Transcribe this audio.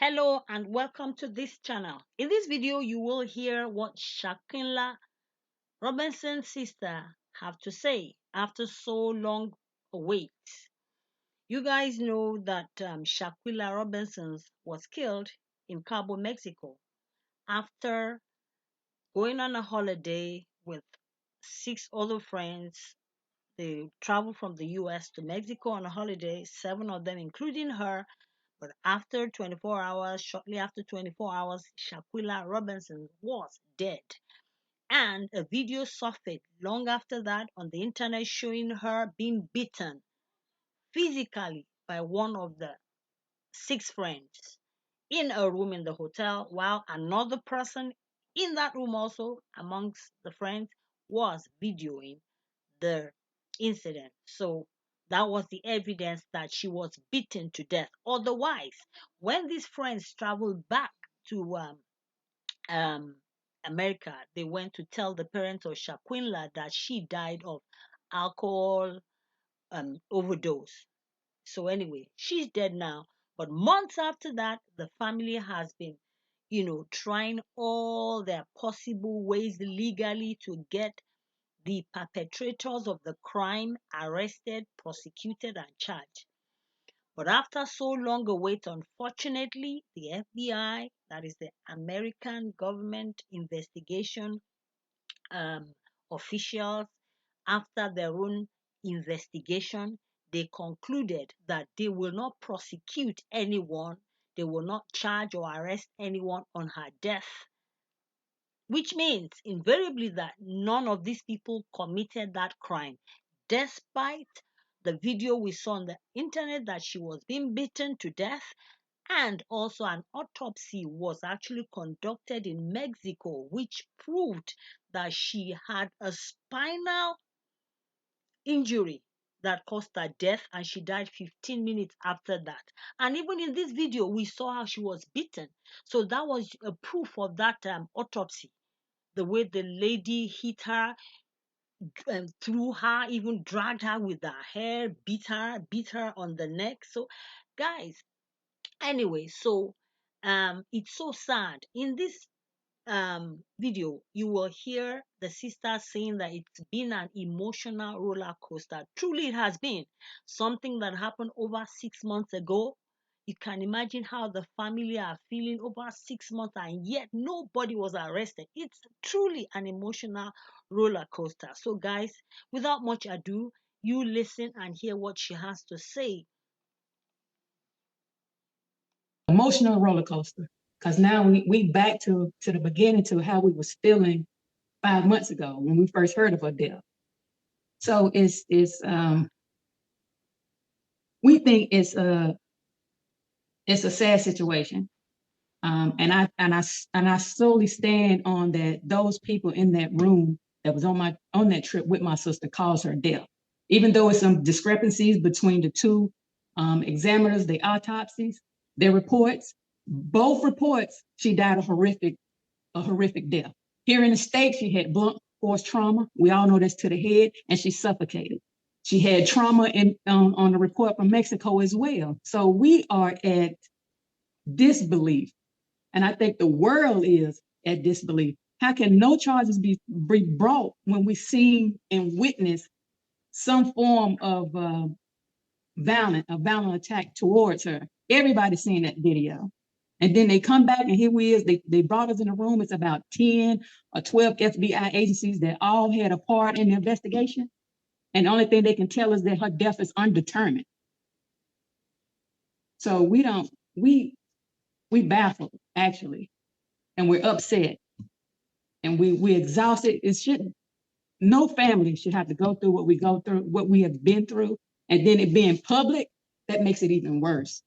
Hello and welcome to this channel. In this video, you will hear what Shanquella, Robinson's sister, have to say after so long a wait. You guys know that Shanquella Robinson was killed in Cabo, Mexico after going on a holiday with six other friends. They traveled from the US to Mexico on a holiday, seven of them, including her. But after 24 hours, shortly after 24 hours, Shaquilla Robinson was dead. And a video surfaced long after that on the internet showing her being beaten physically by one of the six friends in a room in the hotel, while another person in that room also amongst the friends was videoing the incident. So that was the evidence that she was beaten to death. Otherwise, when these friends traveled back to um, America, they went to tell the parents of Shaquilla that she died of alcohol overdose. So anyway, she's dead now. But months after that, the family has been, trying all their possible ways legally to get the perpetrators of the crime arrested, prosecuted, and charged. But after so long a wait, unfortunately, the FBI, that is the American government investigation um, officials, after their own investigation, they concluded that they will not prosecute anyone, they will not charge or arrest anyone on her death, which means invariably that none of these people committed that crime, despite the video we saw on the internet that she was being beaten to death. And also, an autopsy was actually conducted in Mexico, which proved that she had a spinal injury that caused her death, and she died 15 minutes after that. And even in this video, we saw how she was beaten. So that was a proof of that autopsy. The way the lady hit her, threw her, even dragged her with her hair, beat her on the neck. So, guys, anyway, so it's so sad. In this video, you will hear the sister saying that it's been an emotional roller coaster. Truly, it has been something that happened over 6 months ago. You can imagine how the family are feeling over 6 months, and yet nobody was arrested. It's truly an emotional roller coaster. So, guys, without much ado, you listen and hear what she has to say. Emotional roller coaster, because now we back to the beginning, to how we was feeling 5 months ago when we first heard of her death. So it's we think it's a sad situation, and I solely stand on that. Those people in that room that was on that trip with my sister caused her death, even though it's some discrepancies between the two examiners, the autopsies, their reports. Both reports, she died a horrific death. Here in the States, she had blunt force trauma. We all know that's to the head, and she suffocated. She had trauma on the report from Mexico as well. So we are at disbelief, and I think the world is at disbelief. How can no charges be brought when we seen and witnessed some form of a violent attack towards her? Everybody's seen that video. And then they come back, and here we is. They brought us in a room. It's about 10 or 12 FBI agencies that all had a part in the investigation. And the only thing they can tell us that her death is undetermined. So we baffled, actually, and we're upset, and we exhausted. It shouldn't. No family should have to go through what we go through, what we have been through, and then it being public, that makes it even worse.